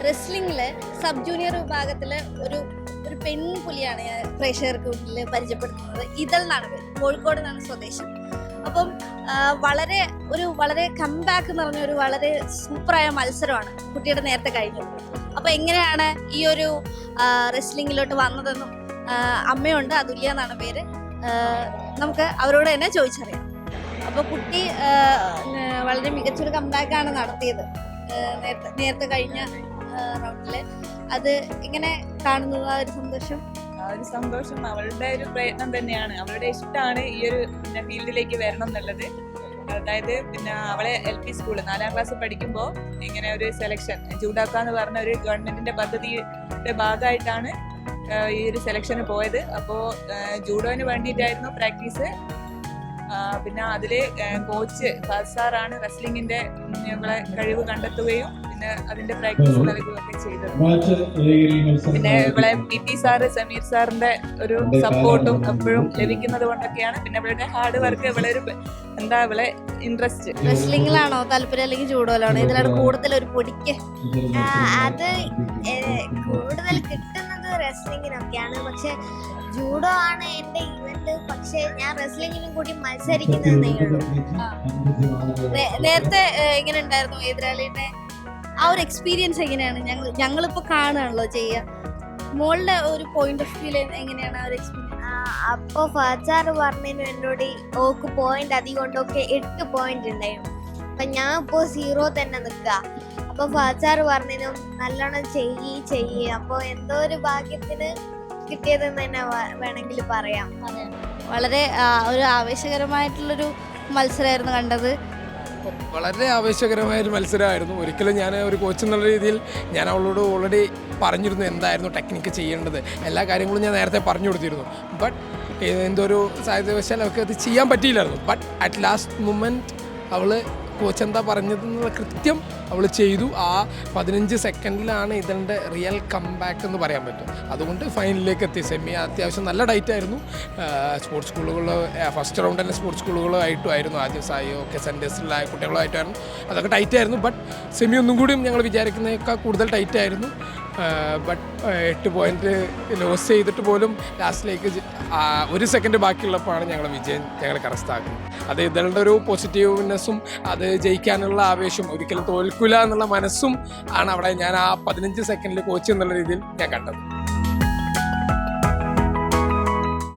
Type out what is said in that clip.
റെസ്ലിംഗില് sub junior വിഭാഗത്തില് ഒരു ഒരു പെൺപുലിയാണ് ഞാൻ പ്രേക്ഷകർക്ക് മുന്നിൽ പരിചയപ്പെടുത്തുന്നത്. ഇതൾ എന്നാണ് പേര്, കോഴിക്കോട് നിന്നാണ് സ്വദേശം. അപ്പം വളരെ കംബാക്ക് എന്ന് പറഞ്ഞ ഒരു വളരെ സൂപ്പറായ മത്സരമാണ് കുട്ടിയുടെ നേരത്തെ കഴിഞ്ഞത്. അപ്പോൾ എങ്ങനെയാണ് ഈ ഒരു റെസ്ലിംഗിലോട്ട് വന്നതെന്നും അമ്മയുണ്ട്, അതുല്യ എന്നാണ് പേര്, നമുക്ക് അവരോട് തന്നെ ചോദിച്ചറിയാം. അപ്പോൾ കുട്ടി വളരെ മികച്ചൊരു കംബാക്കാണ് നടത്തിയത് നേരത്തെ കഴിഞ്ഞ റൗണ്ടില്. അത് എങ്ങനെ കാണുന്നു ആ ഒരു സന്തോഷം? അവളുടെ ഒരു പ്രയത്നം തന്നെയാണ്, അവളുടെ ഇഷ്ടമാണ് ഈ ഒരു ഫീൽഡിലേക്ക് വരണം എന്നുള്ളത്. അതായത് അവളെ LP സ്കൂള് 4ാം ക്ലാസ് പഠിക്കുമ്പോൾ ഇങ്ങനെ ഒരു സെലക്ഷൻ ജൂഡോക്കാന്ന് പറഞ്ഞ ഒരു ഗവൺമെന്റിന്റെ പദ്ധതിയുടെ ഭാഗമായിട്ടാണ് ഈ ഒരു സെലക്ഷന് പോയത്. അപ്പോൾ ജൂഡോന് വേണ്ടിയിട്ടായിരുന്നു പ്രാക്ടീസ്. അതില് കോച്ച് ഫാസാറാണ് റെസ്ലിംഗിന്റെ ഞങ്ങളെ കഴിവ് കണ്ടെത്തുകയും അതിന്റെ പ്രാക്ടീസ് നൽകുകയൊക്കെ ചെയ്തത്. ഇവിടെ PT സാറ്, സമീർ സാറിന്റെ ഒരു സപ്പോർട്ടും എപ്പോഴും ലഭിക്കുന്നത് കൊണ്ടൊക്കെയാണ്. ഇവളുടെ ഹാർഡ് വർക്ക്, ഇവളെ ഇൻട്രസ്റ്റ്. റെസ്ലിംഗിലാണോ താല്പര്യം അല്ലെങ്കിൽ ജൂഡോയിലാണോ? ഇതിലാണ് കൂടുതൽ ഒരു പൊടിക്ക്? അത് കൂടുതൽ കിട്ടുന്നത് റെസ്ലിംഗിനൊക്കെയാണ്. പക്ഷെ ജൂഡോ ആണ് എന്റെ ഇവന്റ്. പക്ഷെ ഞാൻ റെസ്ലിംഗിനും കൂടി മത്സരിക്കുന്നതേ ഉള്ളൂ. നേരത്തെ എങ്ങനെ ഉണ്ടായിരുന്നു എതിരാളിയുടെ ആ ഒരു എക്സ്പീരിയൻസ്? എങ്ങനെയാണ്? ഞങ്ങളിപ്പോ കാണുകയാണല്ലോ ചെയ്യുക. മോളുടെ ഒരു പോയിന്റ് ഓഫ് വ്യൂ എങ്ങനെയാണ് ആ ഒരു എക്സ്പീരിയൻസ്? അപ്പൊ ഫാച്ചാർ പറഞ്ഞു എന്നോട് ഓക്ക് പോയിന്റ് അധികം കൊണ്ടൊക്കെ 8 പോയിന്റ് ഉണ്ടായിരുന്നു. അപ്പൊ ഞാൻ ഇപ്പോ 0 തന്നെ നിക്ക. അപ്പൊ ഫാച്ചാർ പറഞ്ഞു നല്ലോണം ചെയ്യ്. അപ്പൊ എന്തോ ഒരു ഭാഗ്യത്തിന് കിട്ടിയതെന്ന് തന്നെ വേണമെങ്കിൽ പറയാം. വളരെ ഒരു ആവേശകരമായിട്ടുള്ളൊരു മത്സരമായിരുന്നു കണ്ടത്. വളരെ ആവേശകരമായൊരു മത്സരമായിരുന്നു. ഒരിക്കലും ഞാൻ ഒരു കോച്ച് എന്നുള്ള രീതിയിൽ ഞാൻ അവളോട് ഓൾറെഡി പറഞ്ഞിരുന്നു എന്തായിരുന്നു ടെക്നിക്ക് ചെയ്യേണ്ടത്, എല്ലാ കാര്യങ്ങളും ഞാൻ നേരത്തെ പറഞ്ഞു കൊടുത്തിരുന്നു. ബട്ട് എന്തോ ഒരു സാധ്യതവശാൽ അവൾക്ക് അത് ചെയ്യാൻ പറ്റിയില്ലായിരുന്നു. ബട്ട് അറ്റ് ലാസ്റ്റ് മൊമെൻറ്റ് അവൾ കോച്ച് എന്താ പറഞ്ഞതെന്നുള്ള കൃത്യം അവൾ ചെയ്തു. ആ 15 സെക്കൻഡിലാണ് ഇതിൻ്റെ റിയൽ കംബാക്ക് എന്ന് പറയാൻ പറ്റും. അതുകൊണ്ട് ഫൈനലിലേക്ക് എത്തി. സെമി അത്യാവശ്യം നല്ല ടൈറ്റായിരുന്നു. സ്പോർട്സ് സ്കൂളുകൾ ഫസ്റ്റ് റൗണ്ട് തന്നെ സ്പോർട്സ് സ്കൂളുകളായിട്ടുമായിരുന്നു. ആദ്യം സായോ ഒക്കെ സെൻറ്റേഴ്സിലായ കുട്ടികളായിട്ടായിരുന്നു. അതൊക്കെ ടൈറ്റായിരുന്നു. ബട്ട് സെമി ഒന്നും കൂടിയും ഞങ്ങൾ വിചാരിക്കുന്നതിനേക്കാൾ കൂടുതൽ ടൈറ്റായിരുന്നു. ബട്ട് 8 പോയിന്റ് ലോസ് ചെയ്തിട്ട് പോലും ലാസ്റ്റിലേക്ക് 1 സെക്കൻഡ് ബാക്കിയുള്ളപ്പോഴാണ് ഞങ്ങൾ കരസ്ഥമാക്കുന്നത്. അത് ഇതളുടെ ഒരു പോസിറ്റീവ്നെസ്സും അത് ജയിക്കാനുള്ള ആവേശം, ഒരിക്കലും തോൽക്കില്ല എന്നുള്ള മനസ്സും ആണ് അവിടെ ഞാൻ ആ 15 സെക്കൻഡിൽ കോച്ച് എന്നുള്ള രീതിയിൽ ഞാൻ കണ്ടത്.